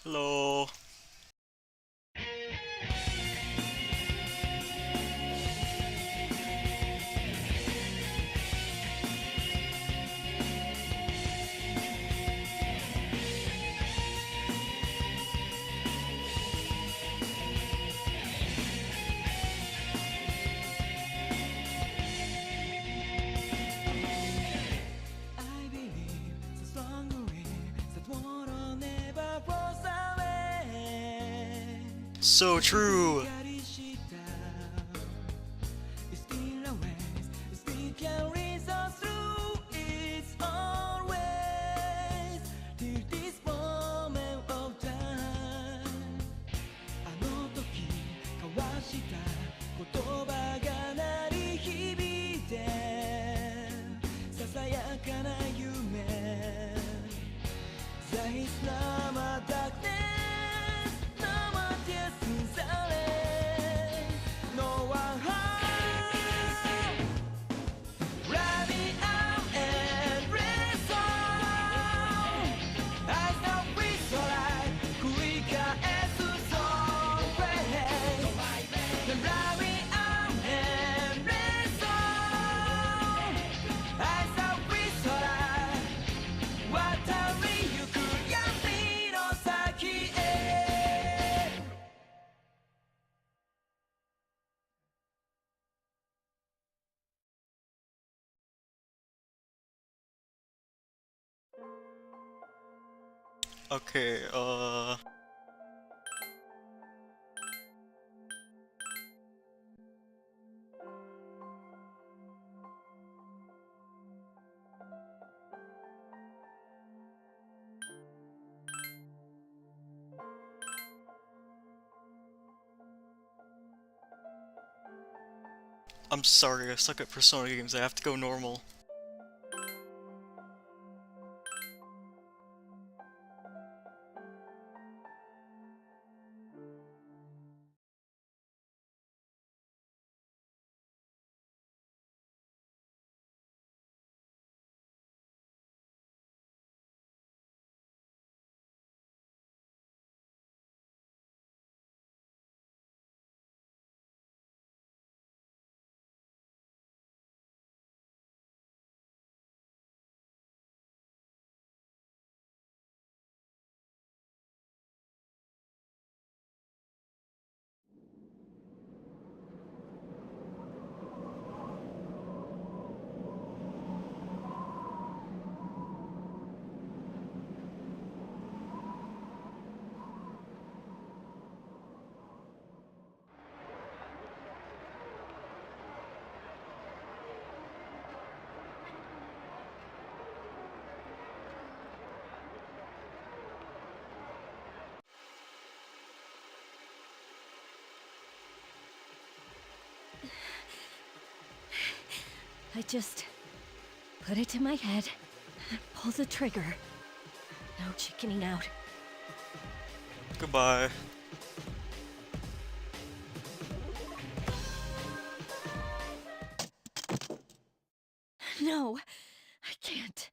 Hello. I believe so strongly that water never flows away. So true. It's still a ways, it still carries us through its own ways till this moment of time. あの時交わした言葉が鳴り響いてささやかな夢 There is no more darkness, no more tears in silence. No one home. Running out and rest on. I stop with your light, quicker as the song plays. Then running out and rest on. I stop with your light. 渡りゆく闇の先へ Okay, I'm sorry, I suck at Persona games. I have to go normal. I just put it to my head, pull the trigger. No chickening out. Goodbye. No, I can't.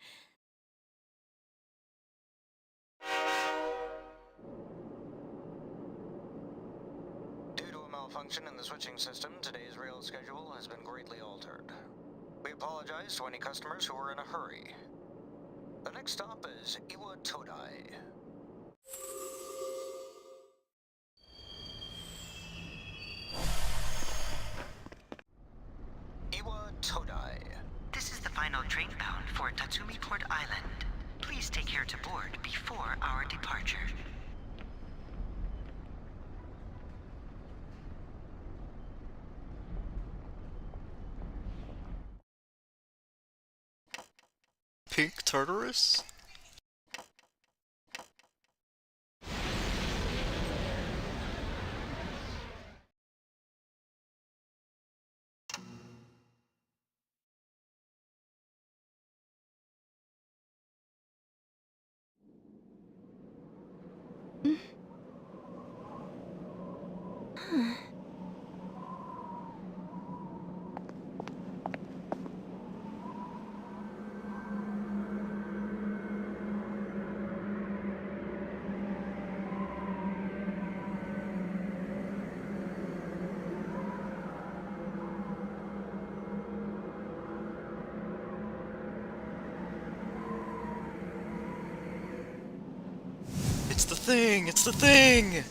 Due to a malfunction in the switching system, today's rail schedule has been greatly altered. We apologize to any customers who are in a hurry. The next stop is Iwa Todai. Iwa Todai. This is the final train bound for Tatsumi Port Island. Please take care to board before our departure. Pink Tartarus? the thing! It's the thing!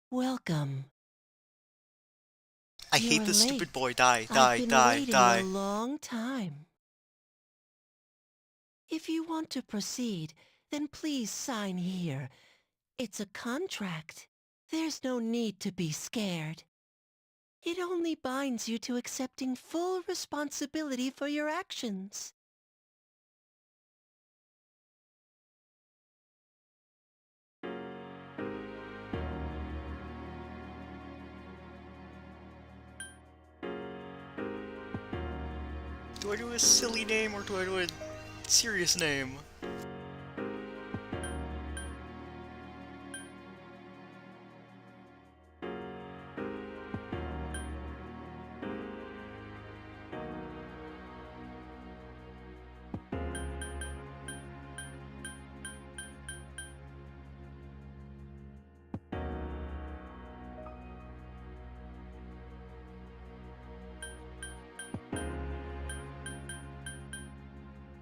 Welcome. I You hate are this late. stupid boy. Die, I've die, been die, waiting die. a long time. If you want to proceed, then please sign here. It's a contract. There's no need to be scared. It only binds you to accepting full responsibility for your actions. Do I do a silly name or do I do a serious name?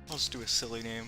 I'll just do a silly name.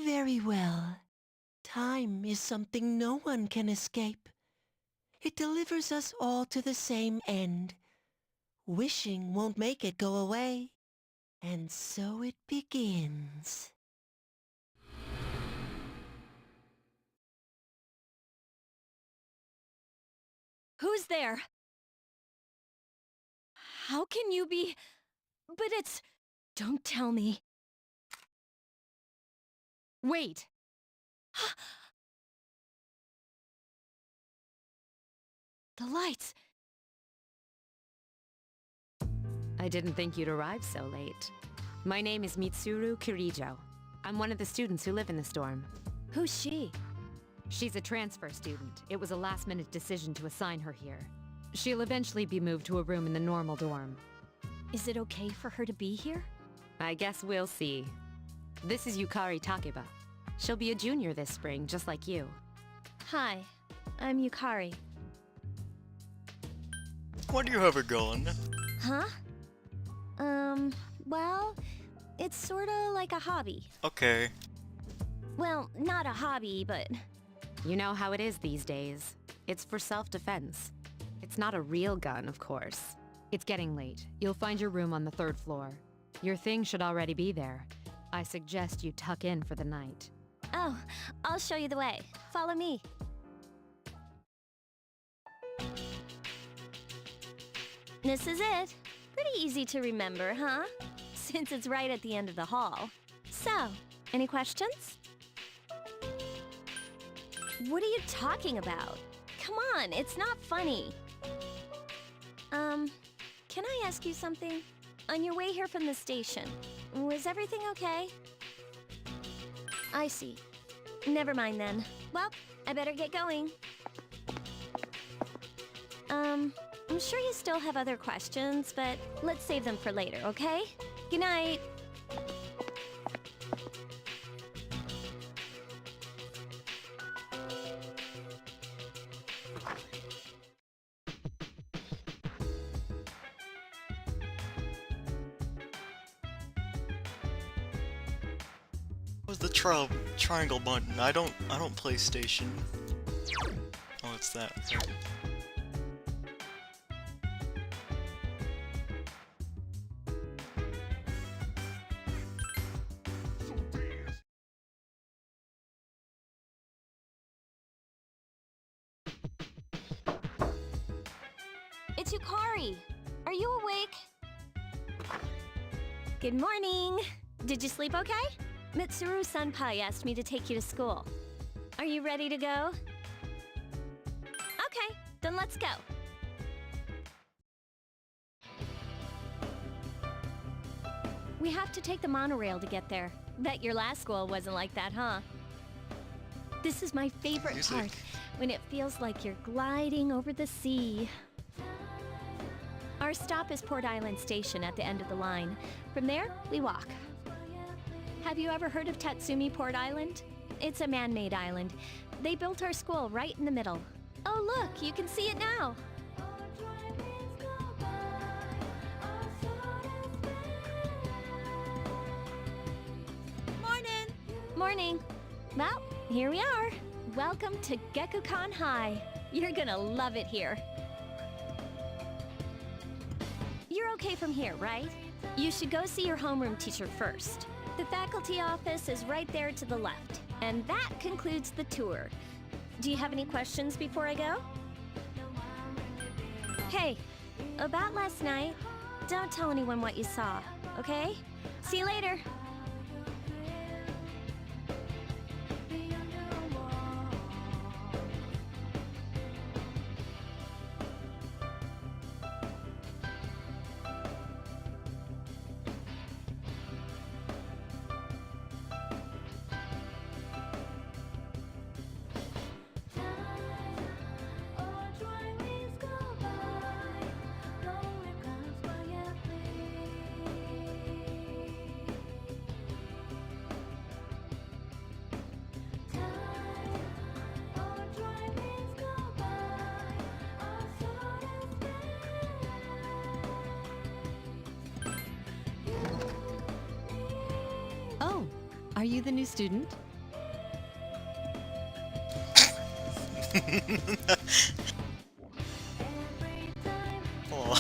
Very well. Time is something no one can escape. It delivers us all to the same end. Wishing won't make it go away. And so it begins. Who's there? How can you be... But it's... Don't tell me. Wait. The lights. I didn't think you'd arrive so late. My name is Mitsuru Kirijo. I'm one of the students who live in the storm. Who's she? She's a transfer student. It was a last-minute decision to assign her here. She'll eventually be moved to a room in the normal dorm. Is it okay for her to be here? I guess we'll see. This is Yukari Takeba. She'll be a junior this spring, just like you. Hi, I'm Yukari. Why do you have a gun? Huh? Well, it's sorta like a hobby. Okay. Well, not a hobby, but... You know how it is these days. It's for self-defense. It's not a real gun, of course. It's getting late. You'll find your room on the 3rd floor. Your thing should already be there. I suggest you tuck in for the night. Oh, I'll show you the way. Follow me. This is it. Pretty easy to remember, huh? Since it's right at the end of the hall. So, any questions? What are you talking about? Come on, it's not funny. Can I ask you something? On your way here from the station, was everything okay? I see. Never mind then. Well, I better get going. I'm sure you still have other questions, but let's save them for later, okay? Good night. What's the triangle button? I don't play station. Oh, it's that. It's Yukari. Are you awake? Good morning. Did you sleep okay? Mitsuru Senpai asked me to take you to school. Are you ready to go? Okay, then let's go. We have to take the monorail to get there. Bet your last school wasn't like that, huh? This is my favorite Music. part, when it feels like you're gliding over the sea. Our stop is Port Island Station at the end of the line. From there, we walk. Have you ever heard of Tatsumi Port Island? It's a man-made island. They built our school right in the middle. Oh look, you can see it now. Morning! Morning. Well, here we are. Welcome to Gekukan High. You're gonna love it here. You're okay from here, right? You should go see your homeroom teacher first. The faculty office is right there to the left. And that concludes the tour. Do you have any questions before I go? Hey, about last night, don't tell anyone what you saw, okay? See you later. Oh, are you the new student? Hold on.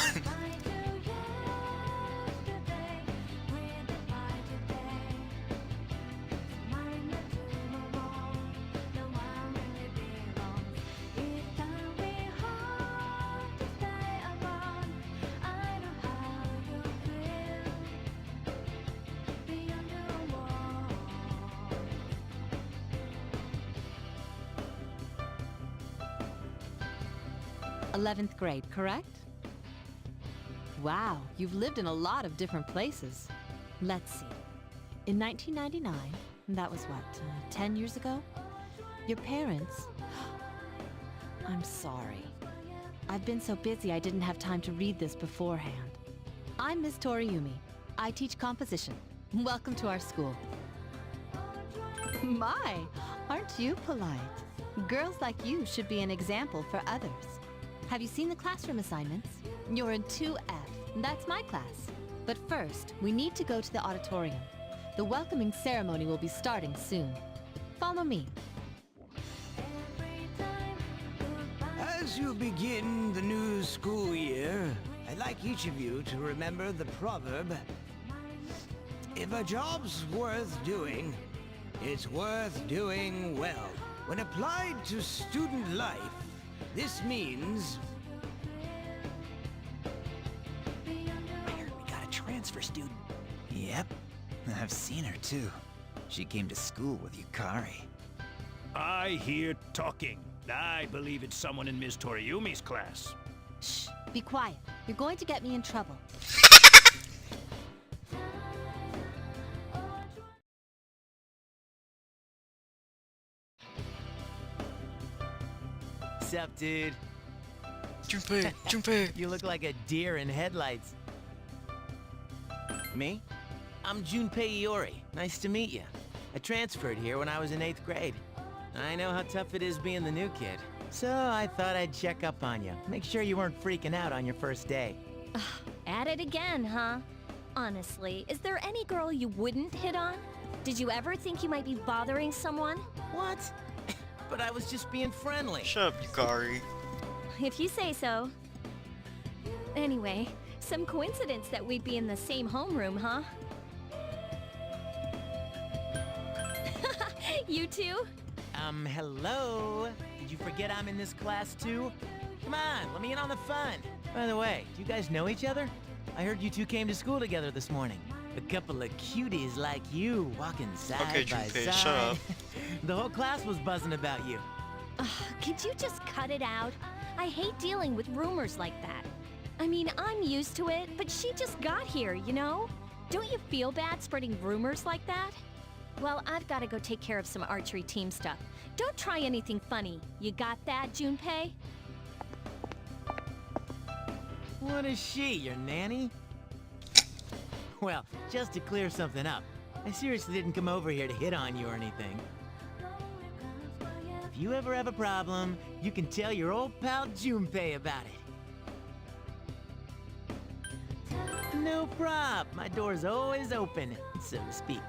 '11th grade, correct? Wow, you've lived in a lot of different places. Let's see. In 1999, that was what, 10 years ago? Your parents... I'm sorry. I've been so busy I didn't have time to read this beforehand. I'm Miss Toriumi. I teach composition. Welcome to our school. My, aren't you polite? Girls like you should be an example for others. Have you seen the classroom assignments? You're in 2F. That's my class. But first, we need to go to the auditorium. The welcoming ceremony will be starting soon. Follow me. As you begin the new school year, I'd like each of you to remember the proverb, if a job's worth doing, it's worth doing well. When applied to student life, this means... I heard we got a transfer student. Yep, I've seen her too. She came to school with Yukari. I hear talking. I believe it's someone in Ms. Toriumi's class. Shh, be quiet. You're going to get me in trouble. Sup, dude? Junpei, Junpei. You look like a deer in headlights. Me? I'm Junpei Iori. Nice to meet you. I transferred here when I was in 8th grade. I know how tough it is being the new kid. So I thought I'd check up on you. Make sure you weren't freaking out on your first day. At it again, huh? Honestly, is there any girl you wouldn't hit on? Did you ever think you might be bothering someone? What? But I was just being friendly. Shut up, Yukari. If you say so. Anyway, some coincidence that we'd be in the same homeroom, huh? You too? Hello? Did you forget I'm in this class too? Come on, let me in on the fun. By the way, do you guys know each other? I heard you two came to school together this morning. A couple of cuties like you walking side Okay, by Junpei, side. shut up. The whole class was buzzing about you. Could you just cut it out? I hate dealing with rumors like that. I mean, I'm used to it, but she just got here, you know? Don't you feel bad spreading rumors like that? Well, I've got to go take care of some archery team stuff. Don't try anything funny. You got that, Junpei? What is she, your nanny? Well, just to clear something up, I seriously didn't come over here to hit on you or anything. If you ever have a problem, you can tell your old pal Junpei about it. No prob. My door's always open, so to speak.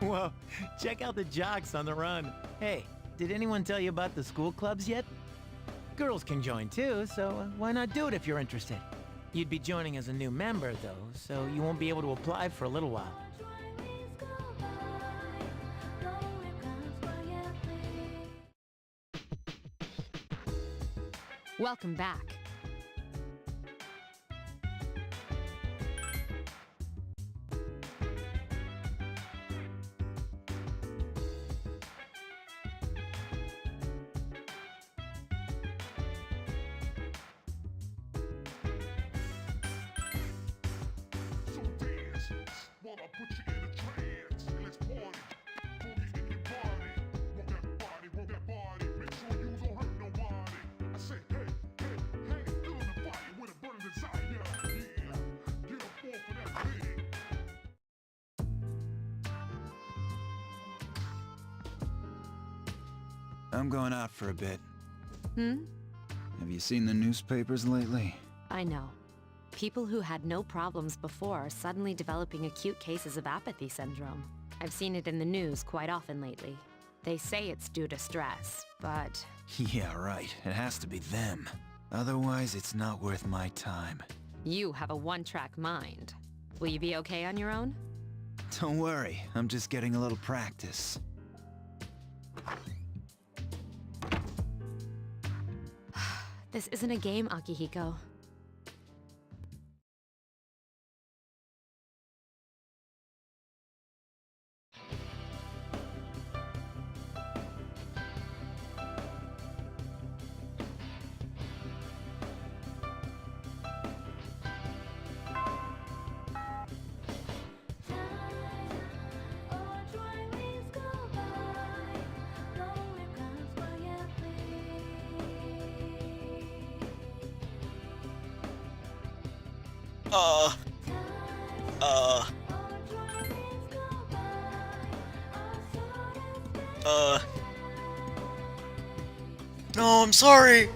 Whoa, check out the jocks on the run. Hey, did anyone tell you about the school clubs yet? Girls can join too, so why not do it if you're interested? You'd be joining as a new member, though, so you won't be able to apply for a little while. Welcome back. I'm going out for a bit. Hmm? Have you seen the newspapers lately? I know. People who had no problems before are suddenly developing acute cases of apathy syndrome. I've seen it in the news quite often lately. They say it's due to stress, but... Yeah, right. It has to be them. Otherwise, it's not worth my time. You have a one-track mind. Will you be okay on your own? Don't worry, I'm just getting a little practice. This isn't a game, Akihiko. No, I'm sorry!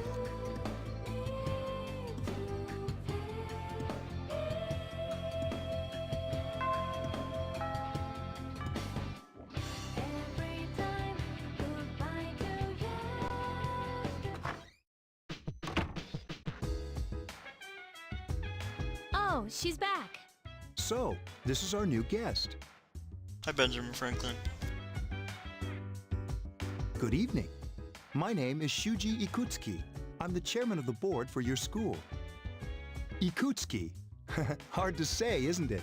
Oh, she's back. So, this is our new guest. Hi, Benjamin Franklin. Good evening. My name is Shuji Ikutsuki. I'm the chairman of the board for your school. Ikutsuki. Hard to say, isn't it?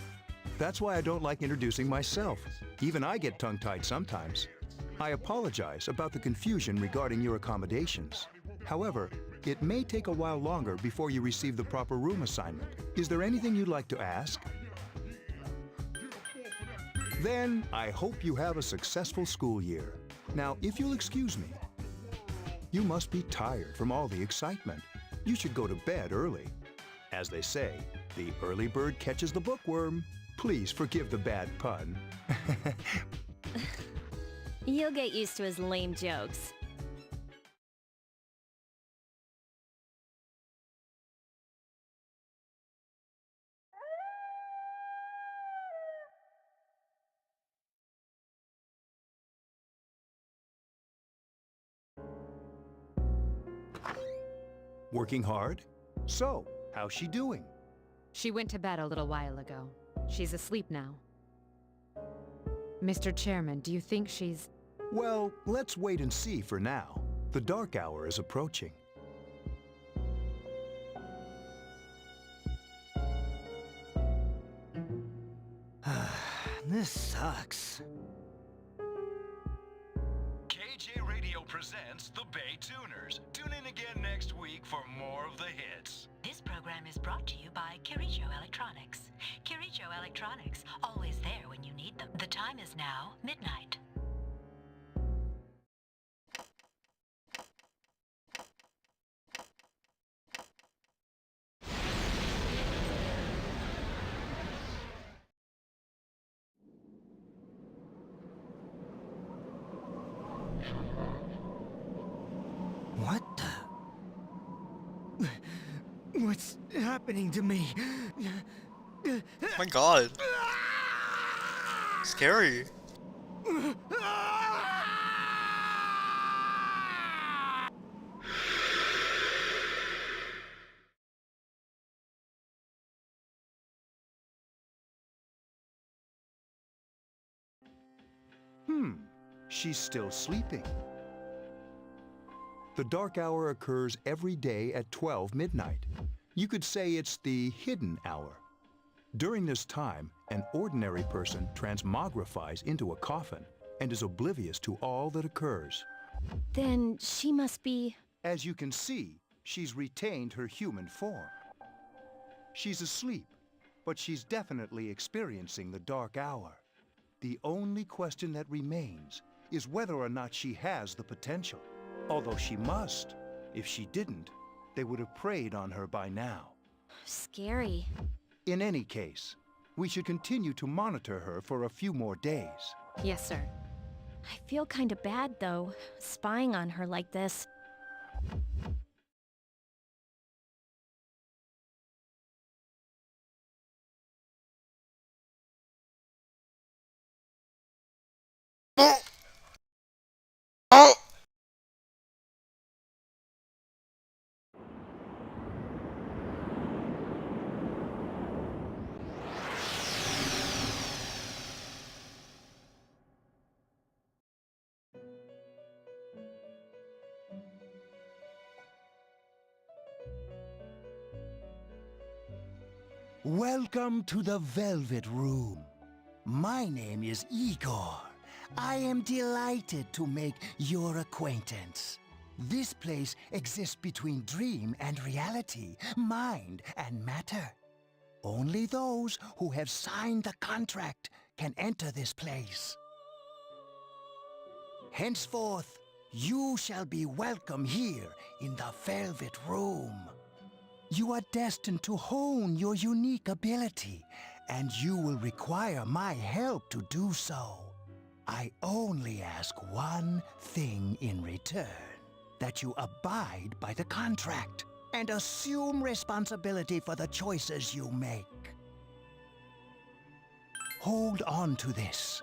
That's why I don't like introducing myself. Even I get tongue-tied sometimes. I apologize about the confusion regarding your accommodations. However, it may take a while longer before you receive the proper room assignment. Is there anything you'd like to ask? Then, I hope you have a successful school year. Now, if you'll excuse me, you must be tired from all the excitement. You should go to bed early. As they say, the early bird catches the bookworm. Please forgive the bad pun. You'll get used to his lame jokes. Working hard? So, how's she doing? She went to bed a little while ago. She's asleep now. Mr. Chairman, do you think she's... Well, let's wait and see for now. The dark hour is approaching. This sucks. KJ Radio presents the Bay Tuners. Tune in again next week for more of the hits. This program is brought to you by Kirijo Electronics. Kirijo Electronics, always there when you need them. The time is now midnight. What the? What's happening to me? Oh my god. Scary. She's still sleeping. The dark hour occurs every day at 12 midnight. You could say it's the hidden hour. During this time, an ordinary person transmogrifies into a coffin and is oblivious to all that occurs. Then she must be... As you can see, she's retained her human form. She's asleep, but she's definitely experiencing the dark hour. The only question that remains is whether or not she has the potential. Although she must. If she didn't, they would have preyed on her by now. scary. In any case, we should continue to monitor her for a few more days. Yes, sir. I feel kinda bad, though, spying on her like this. Welcome to the Velvet Room. My name is Igor. I am delighted to make your acquaintance. This place exists between dream and reality, mind and matter. Only those who have signed the contract can enter this place. Henceforth, you shall be welcome here in the Velvet Room. You are destined to hone your unique ability, and you will require my help to do so. I only ask one thing in return, that you abide by the contract and assume responsibility for the choices you make. Hold on to this.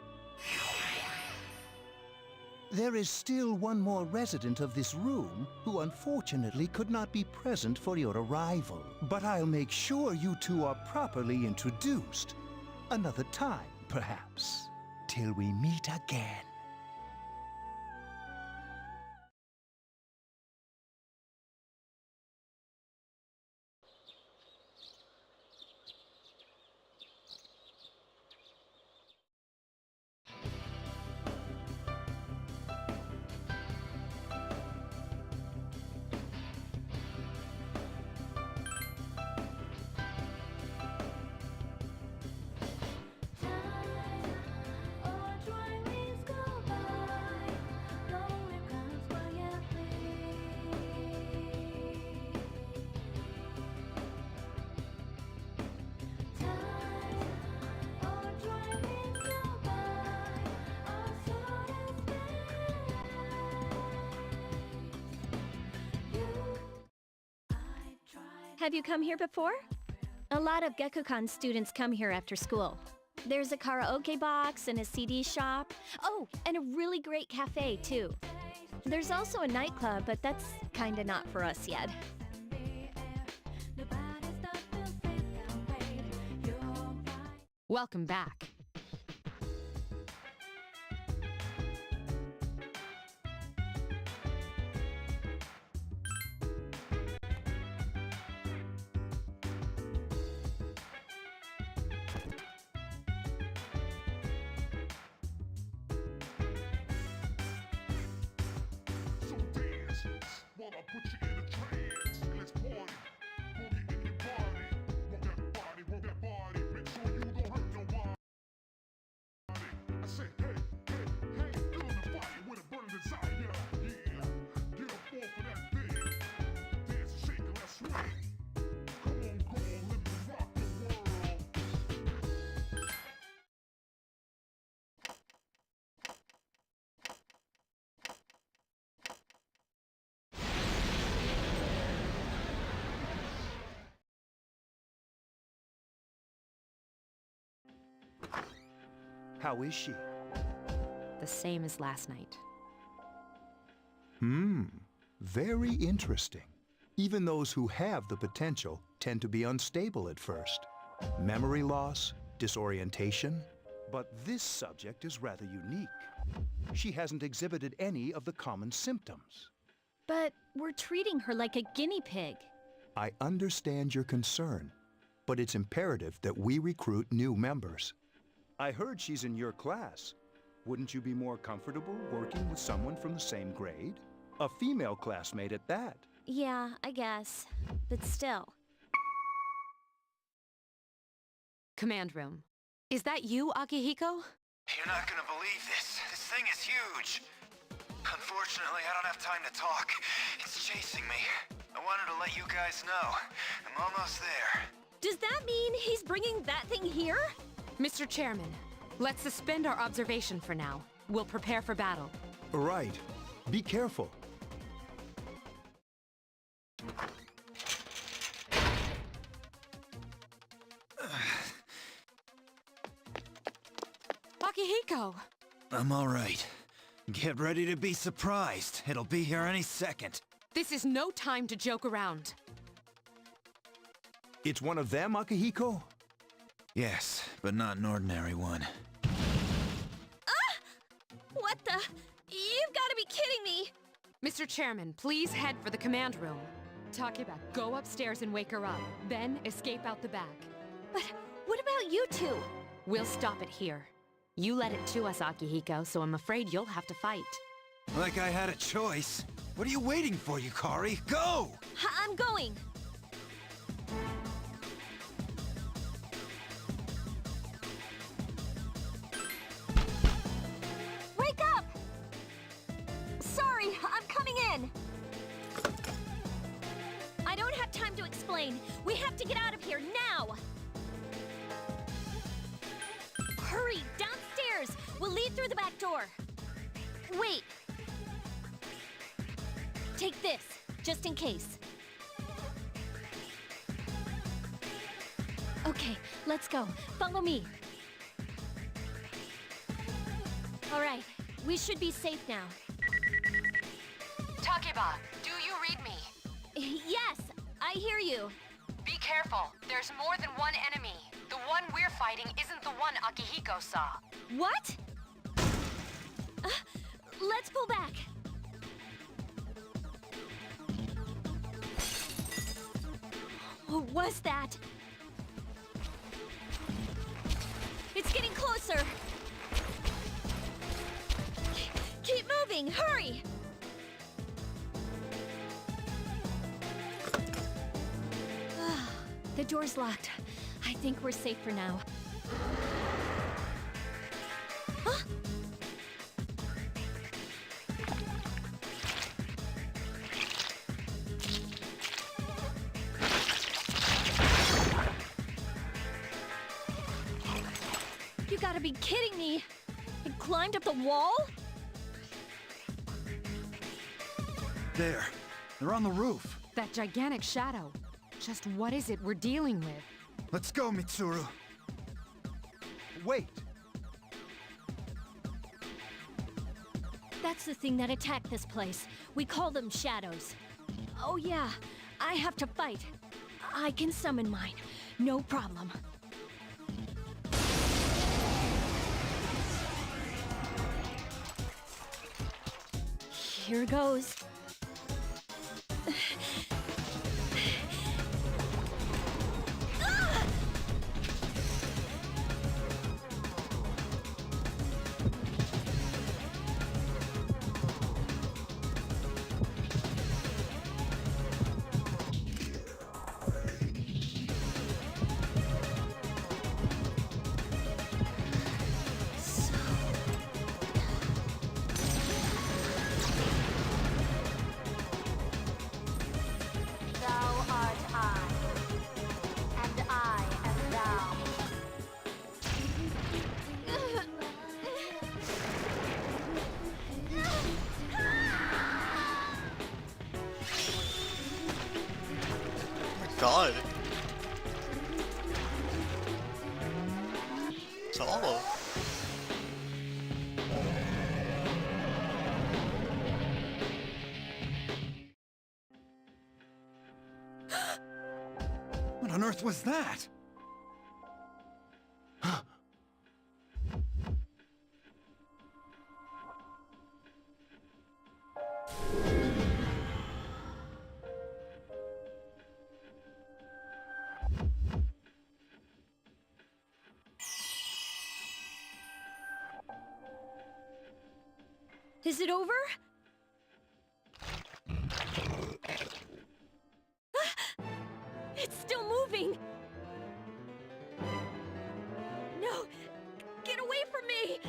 There is still one more resident of this room who unfortunately could not be present for your arrival. But I'll make sure you two are properly introduced. Another time, perhaps. Till we meet again. Have you come here before? A lot of Gekukan students come here after school. There's a karaoke box and a CD shop. Oh, and a really great cafe, too. There's also a nightclub, but that's kinda not for us yet. Welcome back. How is she? The same as last night. Very interesting. Even those who have the potential tend to be unstable at first. Memory loss, disorientation. But this subject is rather unique. She hasn't exhibited any of the common symptoms. But we're treating her like a guinea pig. I understand your concern, but it's imperative that we recruit new members. I heard she's in your class. Wouldn't you be more comfortable working with someone from the same grade? A female classmate at that. Yeah, I guess. But still. Command room. Is that you, Akihiko? You're not gonna believe this. This thing is huge. Unfortunately, I don't have time to talk. It's chasing me. I wanted to let you guys know. I'm almost there. Does that mean he's bringing that thing here? Mr. Chairman, let's suspend our observation for now. We'll prepare for battle. Right. Be careful. Akihiko! I'm all right. Get ready to be surprised. It'll be here any second. This is no time to joke around. It's one of them, Akihiko? Yes, but not an ordinary one. What the? You've got to be kidding me! Mr. Chairman, please head for the command room. Takeba, go upstairs and wake her up. Then escape out the back. But what about you two? We'll stop it here. You led it to us, Akihiko, so I'm afraid you'll have to fight. Like I had a choice. What are you waiting for, Yukari? Go! I'm going! Wake up! Sorry, I'm coming in! I don't have time to explain. We have to get out of here now! Hurry, downstairs! We'll lead through the back door. Wait. Take this, just in case. Okay, let's go. Follow me. All right, we should be safe now. Takeba, do you read me? Yes, I hear you. Be careful. There's more than one enemy. The one we're fighting isn't the one Akihiko saw. What? Let's pull back. What was that? It's getting closer. Keep moving, hurry! The door's locked. I think we're safe for now. Huh? You gotta be kidding me! It climbed up the wall? There. They're on the roof. That gigantic shadow. Just what is it we're dealing with? Let's go, Mitsuru. Wait! That's the thing that attacked this place. We call them shadows. Oh yeah, I have to fight. I can summon mine. No problem. Here goes. god. It's hollow. What on earth was that? Is it over? It's still moving! No! Get away from me!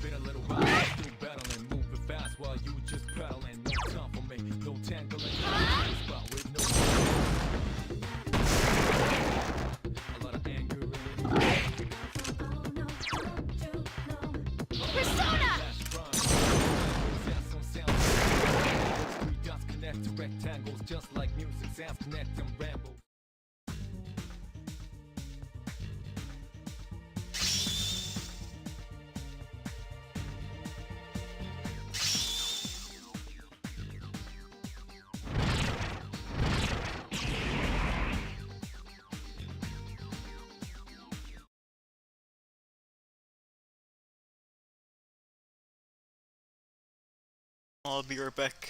Been a little while, still battling, moving fast while you just battling. No time for me, no tangling. Spot with no. A lot of anger in it. Persona! Three dots connect to rectangles, just like music sounds connect and ramble. I'll be right back.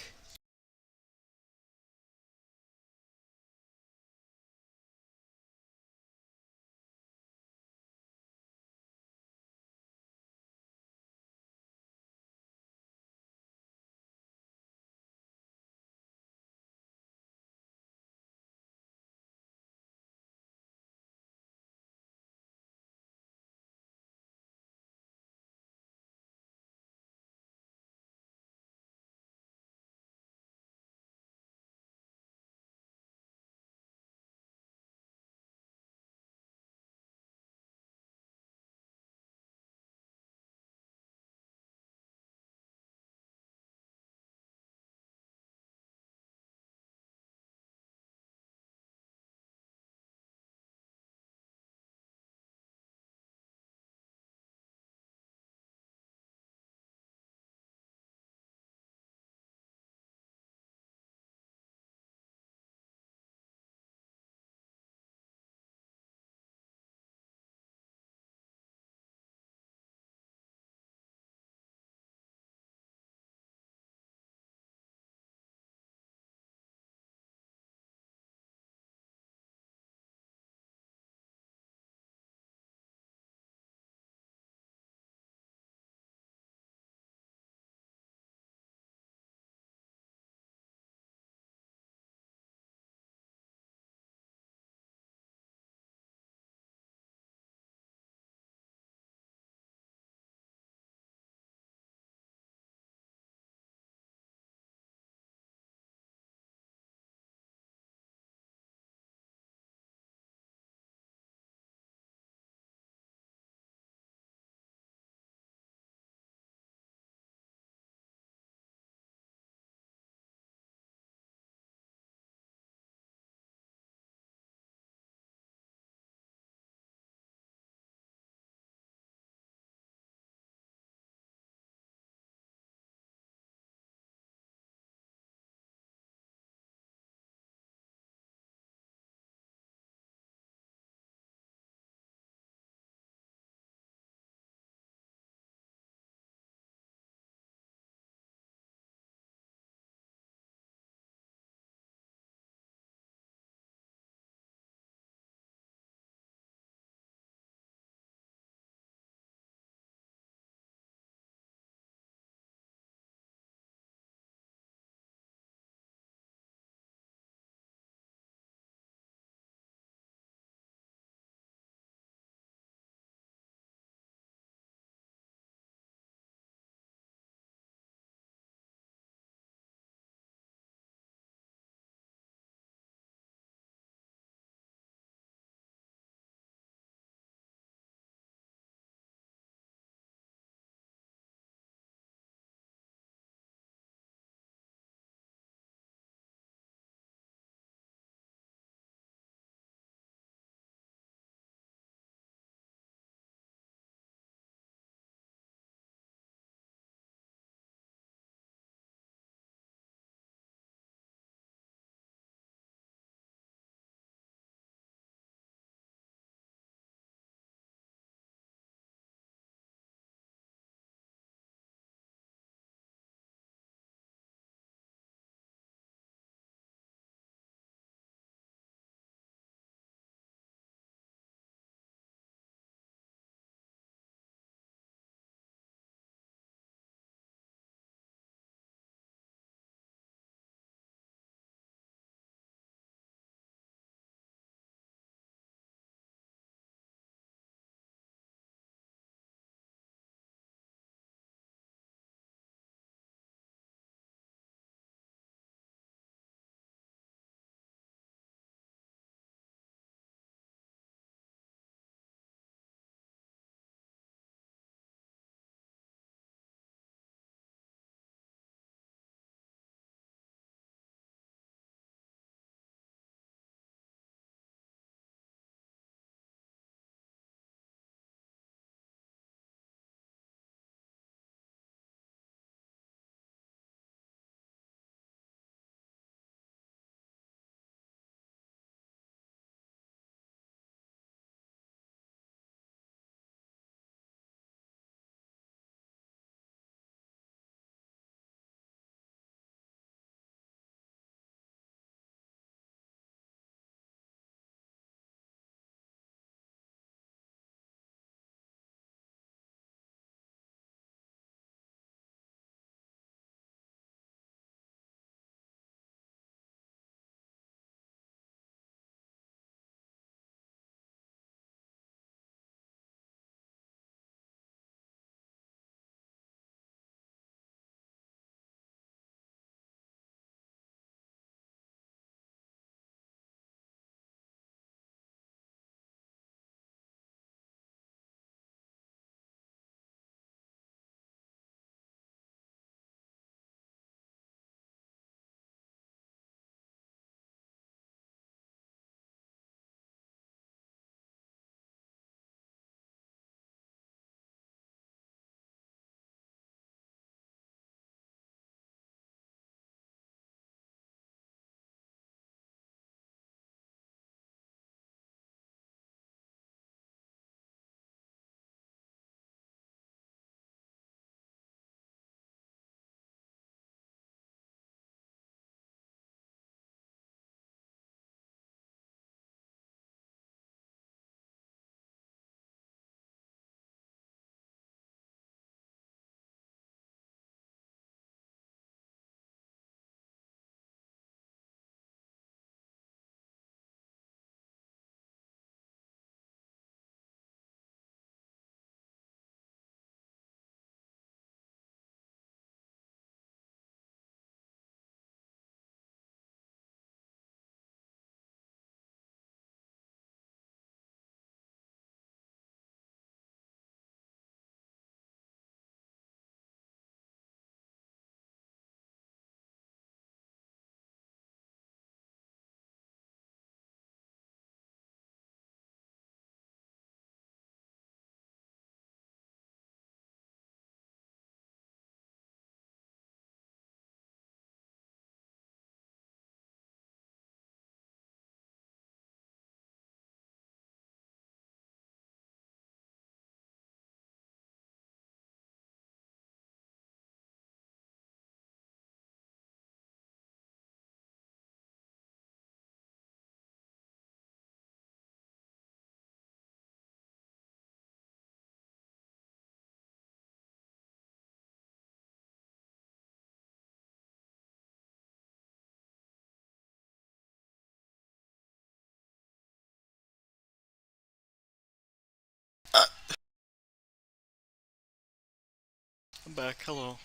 I'm back. Hello.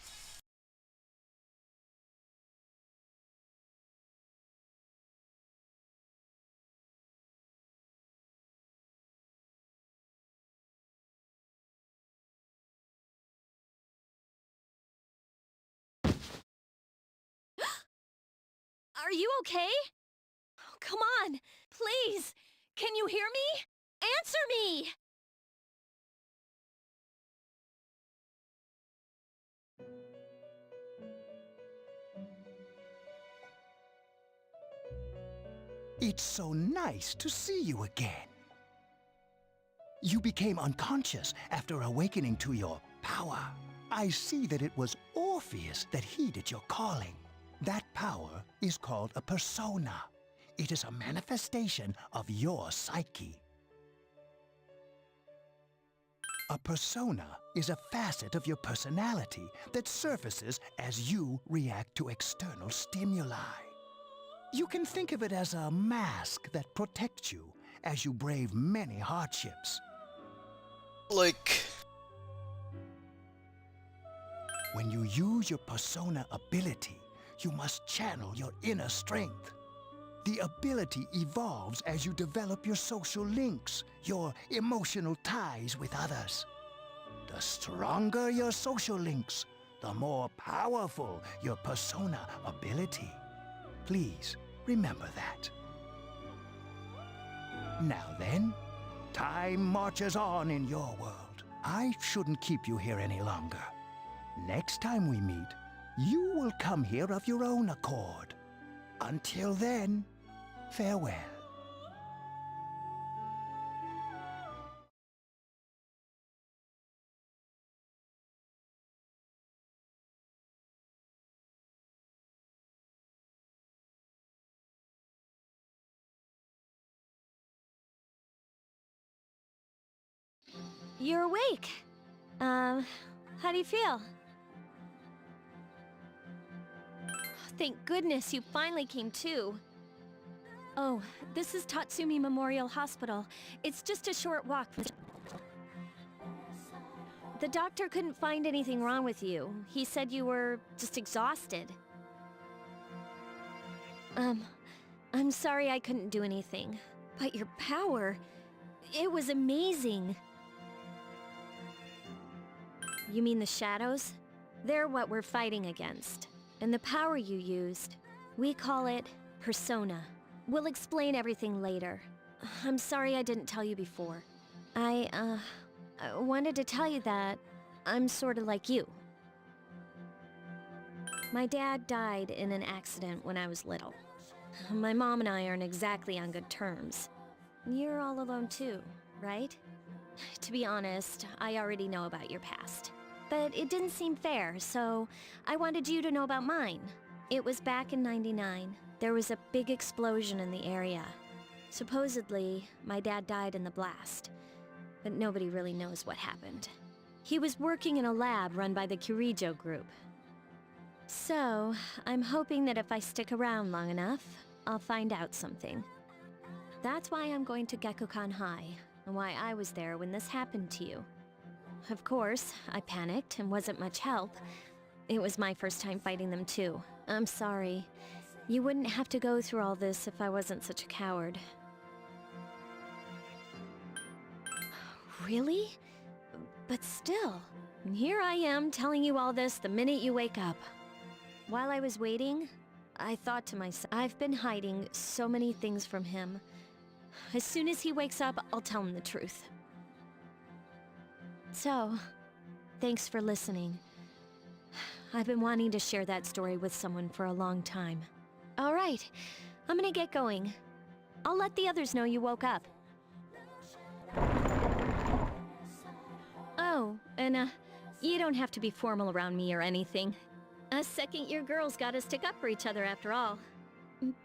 Are you okay? Oh, come on, please. Can you hear me? Answer me! It's so nice to see you again. You became unconscious after awakening to your power. I see that it was Orpheus that heeded your calling. That power is called a persona. It is a manifestation of your psyche. A persona is a facet of your personality that surfaces as you react to external stimuli. You can think of it as a mask that protects you as you brave many hardships. Like... When you use your persona ability, you must channel your inner strength. The ability evolves as you develop your social links, your emotional ties with others. The stronger your social links, the more powerful your persona ability. Please remember that. Now then, time marches on in your world. I shouldn't keep you here any longer. Next time we meet, you will come here of your own accord. Until then, farewell. You're awake. How do you feel? Thank goodness you finally came to. Oh, this is Tatsumi Memorial Hospital. It's just a short walk from the doctor couldn't find anything wrong with you. He said you were just exhausted. I'm sorry I couldn't do anything. But your power, it was amazing. You mean the shadows? They're what we're fighting against. And the power you used, we call it persona. We'll explain everything later. I'm sorry I didn't tell you before. I wanted to tell you that I'm sorta like you. My dad died in an accident when I was little. My mom and I aren't exactly on good terms. You're all alone too, right? To be honest, I already know about your past. But it didn't seem fair, so I wanted you to know about mine. It was back in '99. There was a big explosion in the area. Supposedly, my dad died in the blast. But nobody really knows what happened. He was working in a lab run by the Kirijo group. So, I'm hoping that if I stick around long enough, I'll find out something. That's why I'm going to Gekukan High, and why I was there when this happened to you. Of course, I panicked and wasn't much help. It was my first time fighting them too. I'm sorry. You wouldn't have to go through all this if I wasn't such a coward. Really? But still, here I am telling you all this the minute you wake up. While I was waiting, I thought to myself, I've been hiding so many things from him. As soon as he wakes up, I'll tell him the truth. So, thanks for listening. I've been wanting to share that story with someone for a long time. All right, I'm gonna get going. I'll let the others know you woke up. Oh, and you don't have to be formal around me or anything. Us second-year girls gotta stick up for each other after all.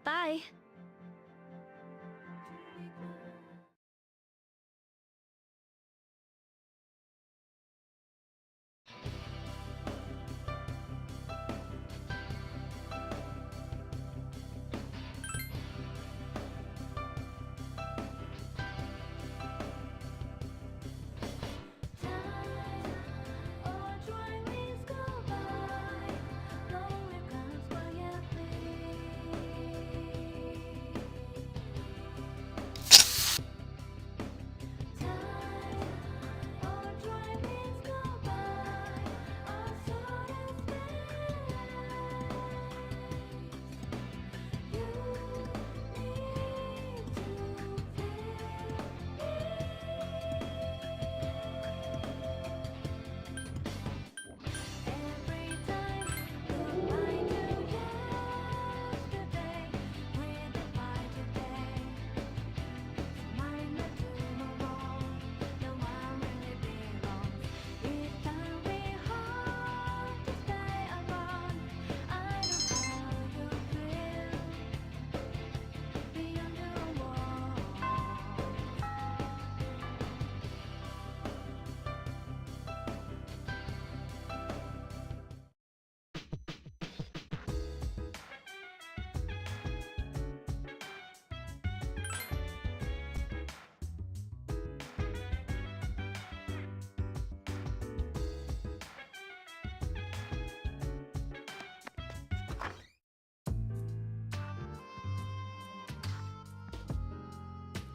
Bye. Or dry winds go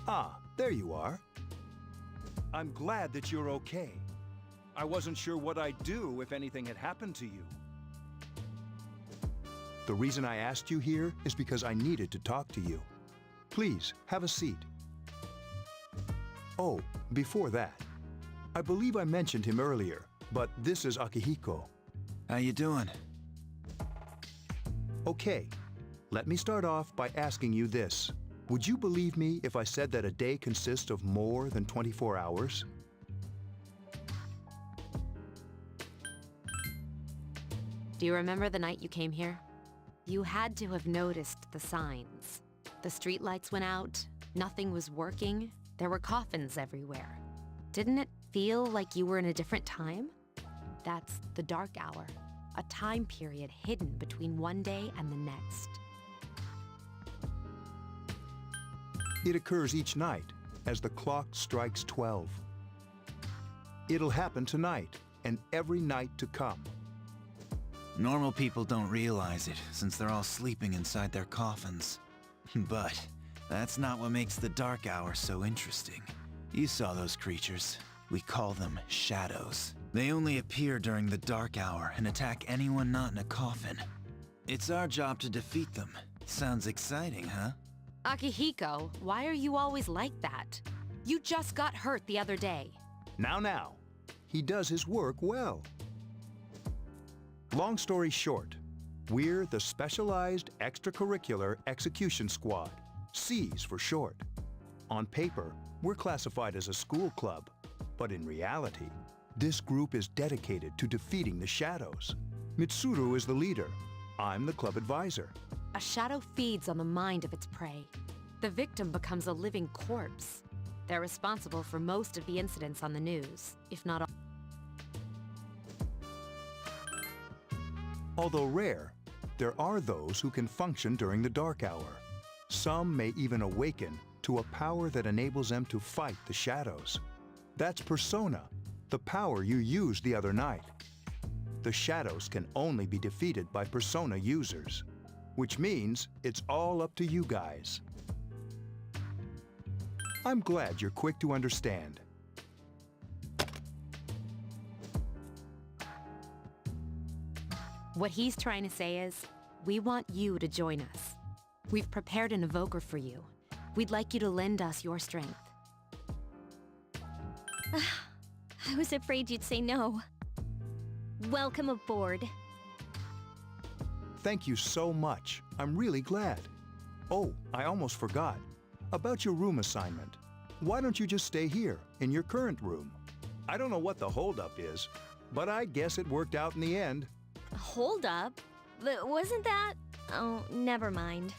Ah, there you are. I'm glad that you're okay. I wasn't sure what I'd do if anything had happened to you. The reason I asked you here is because I needed to talk to you. Please, have a seat. Oh, before that, I believe I mentioned him earlier, but this is Akihiko. How you doing? Okay, let me start off by asking you this. Would you believe me if I said that a day consists of more than 24 hours? Do you remember the night you came here? You had to have noticed the signs. The streetlights went out, nothing was working, there were coffins everywhere. Didn't it feel like you were in a different time? That's the dark hour, a time period hidden between one day and the next. It occurs each night as the clock strikes 12. It'll happen tonight and every night to come. Normal people don't realize it, since they're all sleeping inside their coffins. But that's not what makes the dark hour so interesting. You saw those creatures. We call them shadows. They only appear during the dark hour and attack anyone not in a coffin. It's our job to defeat them. Sounds exciting, huh? Akihiko, why are you always like that? You just got hurt the other day. Now. He does his work well. Long story short, we're the Specialized Extracurricular Execution Squad, SEAS for short. On paper, we're classified as a school club, but in reality, this group is dedicated to defeating the shadows. Mitsuru is the leader. I'm the club advisor. A shadow feeds on the mind of its prey. The victim becomes a living corpse. They're responsible for most of the incidents on the news, if not all. Although rare, there are those who can function during the dark hour. Some may even awaken to a power that enables them to fight the shadows. That's Persona, the power you used the other night. The shadows can only be defeated by Persona users, which means it's all up to you guys. I'm glad you're quick to understand. What he's trying to say is, we want you to join us. We've prepared an evoker for you. We'd like you to lend us your strength. I was afraid you'd say no. Welcome aboard. Thank you so much. I'm really glad. Oh, I almost forgot. About your room assignment. Why don't you just stay here, in your current room? I don't know what the holdup is, but I guess it worked out in the end. Hold up. Wasn't that? Oh, never mind.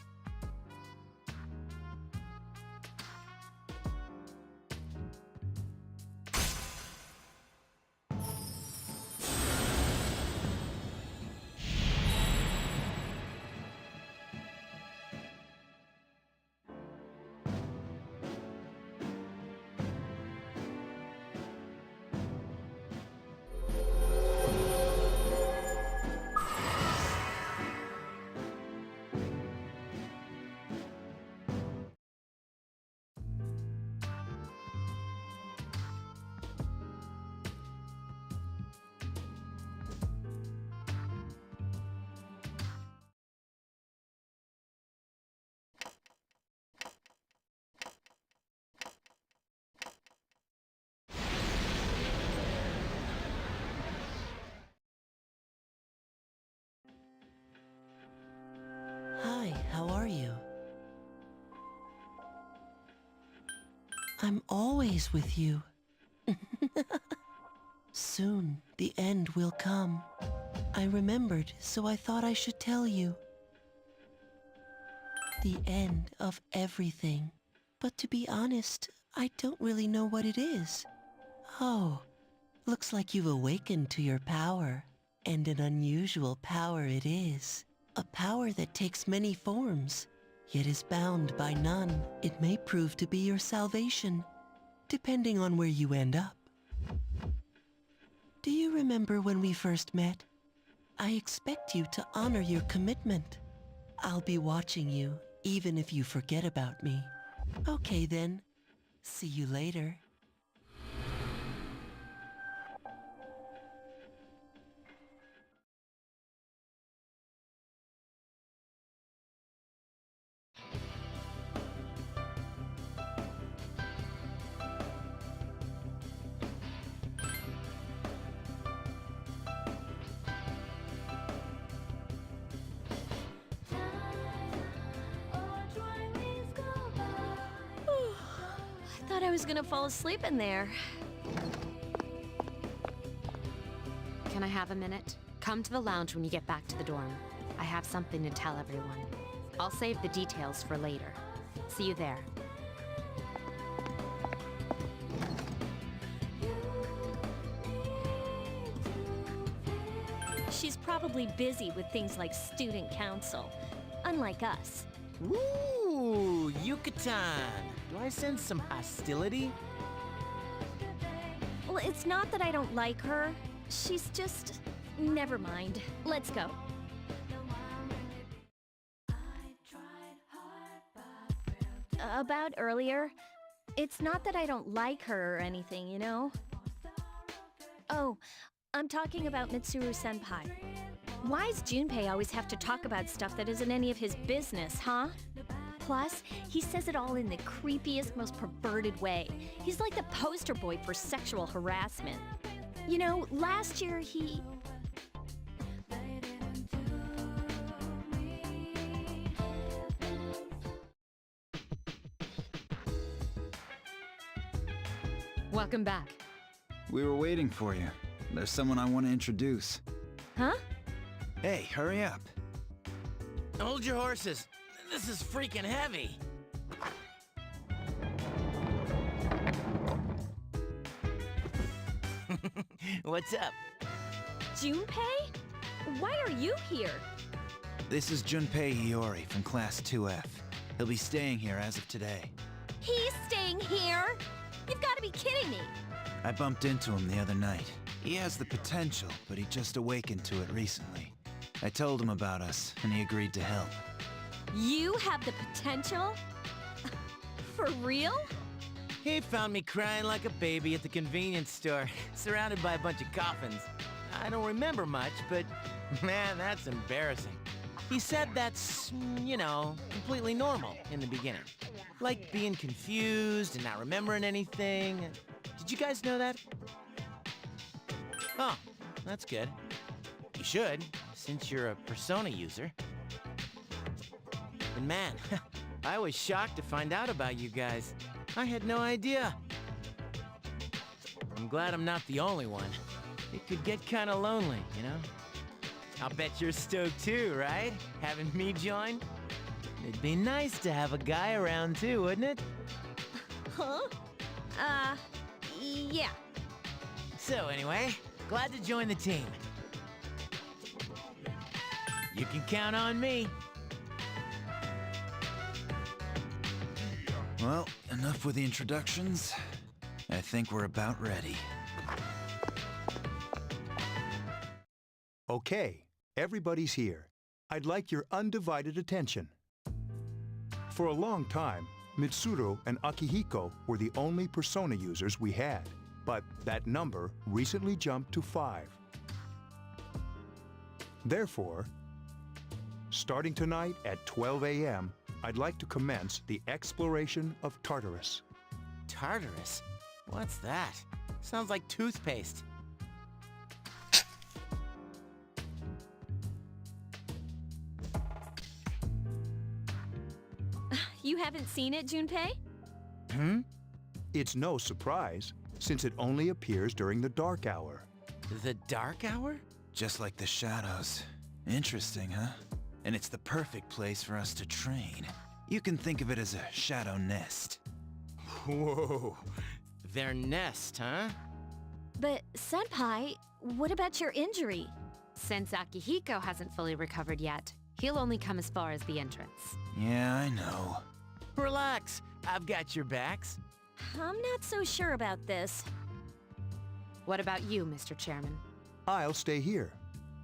Hi, how are you? I'm always with you. Soon, the end will come. I remembered, so I thought I should tell you. The end of everything. But to be honest, I don't really know what it is. Oh, looks like you've awakened to your power. And an unusual power it is. A power that takes many forms, yet is bound by none. It may prove to be your salvation, depending on where you end up. Do you remember when we first met? I expect you to honor your commitment. I'll be watching you, even if you forget about me. Okay then, See you later. I thought I was gonna fall asleep in there. Can I have a minute? Come to the lounge when you get back to the dorm. I have something to tell everyone. I'll save the details for later. See you there. She's probably busy with things like student council, unlike us. Ooh, Yucatan. Do I sense some hostility? Well, it's not that I don't like her. She's just... Never mind. Let's go. About earlier, it's not that I don't like her or anything, you know? Oh, I'm talking about Mitsuru-senpai. Why's Junpei always have to talk about stuff that isn't any of his business, huh? Plus, he says it all in the creepiest, most perverted way. He's like the poster boy for sexual harassment. You know, last year he... Welcome back. We were waiting for you. There's someone I want to introduce. Huh? Hey, hurry up. Hold your horses. This is freaking heavy. What's up? Junpei? Why are you here? This is Junpei Iori from Class 2F. He'll be staying here as of today. He's staying here? You've got to be kidding me. I bumped into him the other night. He has the potential, but he just awakened to it recently. I told him about us, and he agreed to help. You have the potential? For real? He found me crying like a baby at the convenience store, surrounded by a bunch of coffins. I don't remember much, but man, that's embarrassing. He said that's, you know, completely normal in the beginning. Like being confused and not remembering anything. Did you guys know that? Oh, that's good. You should, since you're a Persona user. And man, I was shocked to find out about you guys. I had no idea. I'm glad I'm not the only one. It could get kinda lonely, you know? I'll bet you're stoked too, right? Having me join? It'd be nice to have a guy around too, wouldn't it? Huh? Yeah. So anyway, glad to join the team. You can count on me. Well, enough with the introductions. I think we're about ready. Okay, everybody's here. I'd like your undivided attention. For a long time, Mitsuru and Akihiko were the only Persona users we had, but that number recently jumped to 5. Therefore, starting tonight at 12 a.m., I'd like to commence the exploration of Tartarus. Tartarus? What's that? Sounds like toothpaste. You haven't seen it, Junpei? It's no surprise, since it only appears during the dark hour. The dark hour? Just like the shadows. Interesting, huh? And it's the perfect place for us to train. You can think of it as a shadow nest. Whoa. Their nest, huh? But, Senpai, what about your injury? Since Akihiko hasn't fully recovered yet, he'll only come as far as the entrance. Yeah, I know. Relax, I've got your backs. I'm not so sure about this. What about you, Mr. Chairman? I'll stay here.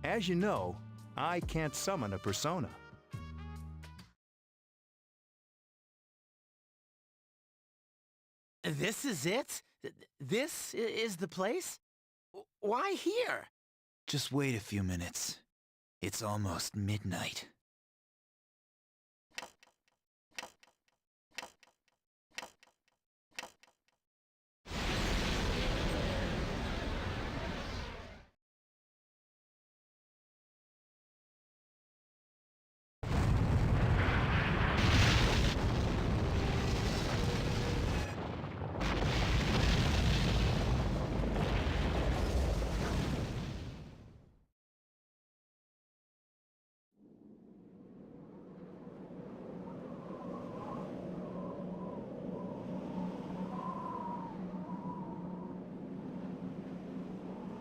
As you know, I can't summon a persona. This is it? This is the place? Why here? Just wait a few minutes. It's almost midnight.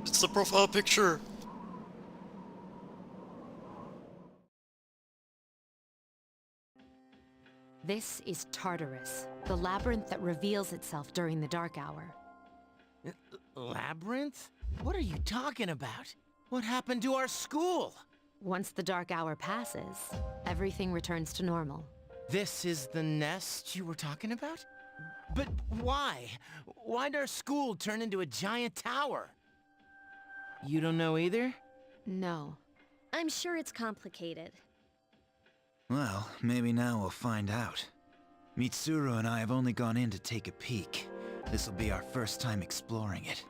It's the profile picture. This is Tartarus, the labyrinth that reveals itself during the dark hour. Labyrinth? What are you talking about? What happened to our school? Once the dark hour passes, everything returns to normal. This is the nest you were talking about? But why? Why'd our school turn into a giant tower? You don't know either? No. I'm sure it's complicated. Well, maybe now we'll find out. Mitsuru and I have only gone in to take a peek. This'll be our first time exploring it.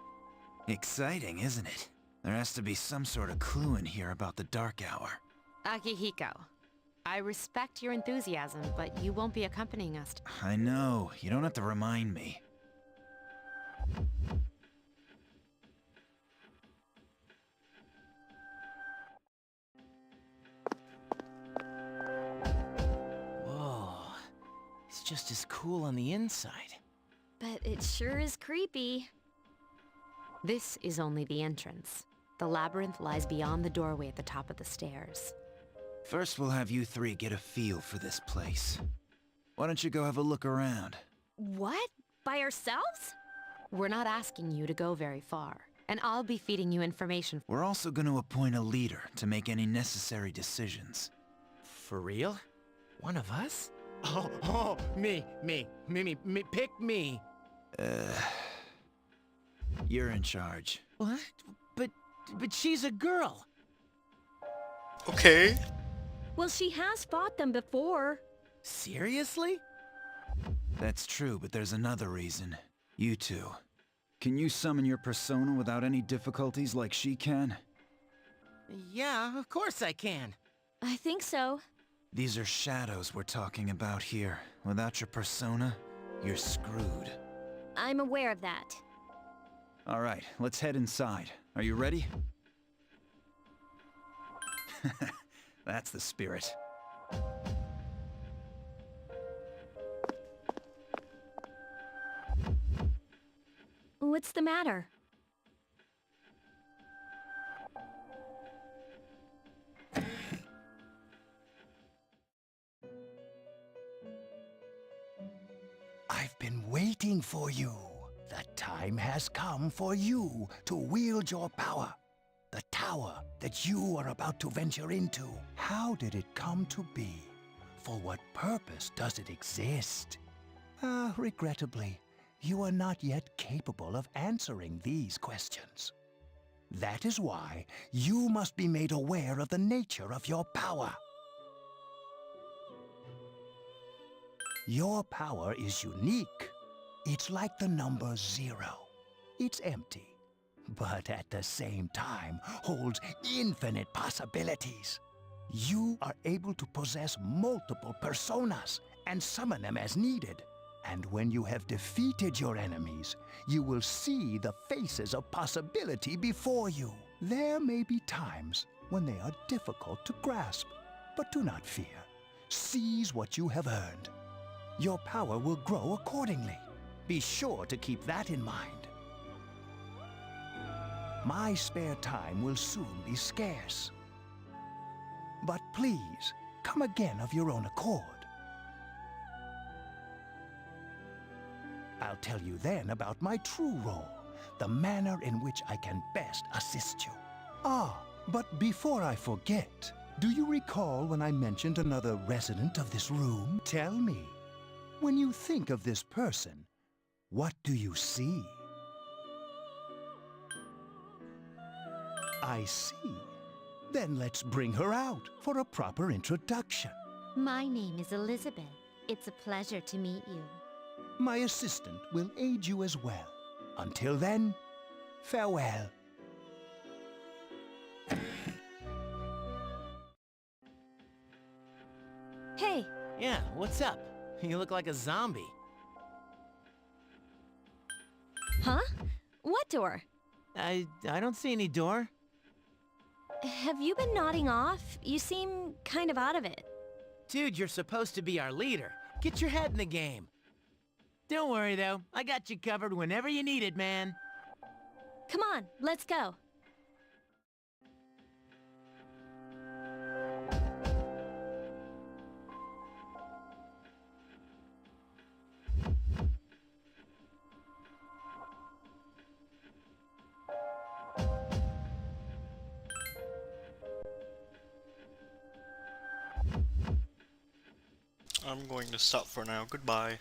Exciting, isn't it? There has to be some sort of clue in here about the dark hour. Akihiko, I respect your enthusiasm, but you won't be accompanying us. I know, you don't have to remind me. Whoa. It's just as cool on the inside. But it sure is creepy. This is only the entrance. The labyrinth lies beyond the doorway at the top of the stairs. First we'll have you three get a feel for this place. Why don't you go have a look around? What? By ourselves? We're not asking you to go very far, and I'll be feeding you information. We're also going to appoint a leader to make any necessary decisions. For real? One of us? Oh, me, pick me. You're in charge. What? But she's a girl. Okay. Well, she has fought them before. Seriously? That's true, but there's another reason. You two. Can you summon your persona without any difficulties like she can? Yeah, of course I can. I think so. These are shadows we're talking about here. Without your persona, you're screwed. I'm aware of that. Alright, let's head inside. Are you ready? That's the spirit. What's the matter? I've been waiting for you. The time has come for you to wield your power. The tower that you are about to venture into. How did it come to be? For what purpose does it exist? Regrettably, you are not yet capable of answering these questions. That is why you must be made aware of the nature of your power. Your power is unique. It's like the number 0. It's empty, but at the same time holds infinite possibilities. You are able to possess multiple personas and summon them as needed. And when you have defeated your enemies, you will see the faces of possibility before you. There may be times when they are difficult to grasp, but do not fear. Seize what you have earned. Your power will grow accordingly. Be sure to keep that in mind. My spare time will soon be scarce. But please, come again of your own accord. I'll tell you then about my true role, the manner in which I can best assist you. But before I forget, do you recall when I mentioned another resident of this room? Tell me, when you think of this person, What do you see? I see. Then let's bring her out for a proper introduction. My name is Elizabeth. It's a pleasure to meet you. My assistant will aid you as well. Until then, farewell. Hey, Yeah, what's up? You look like a zombie. huh? What door? I don't see any door. Have you been nodding off? You seem kind of out of it. Dude, you're supposed to be our leader. Get your head in the game. Don't worry, though. I got you covered whenever you need it, man. Come on, let's go. I'm going to stop for now. Goodbye.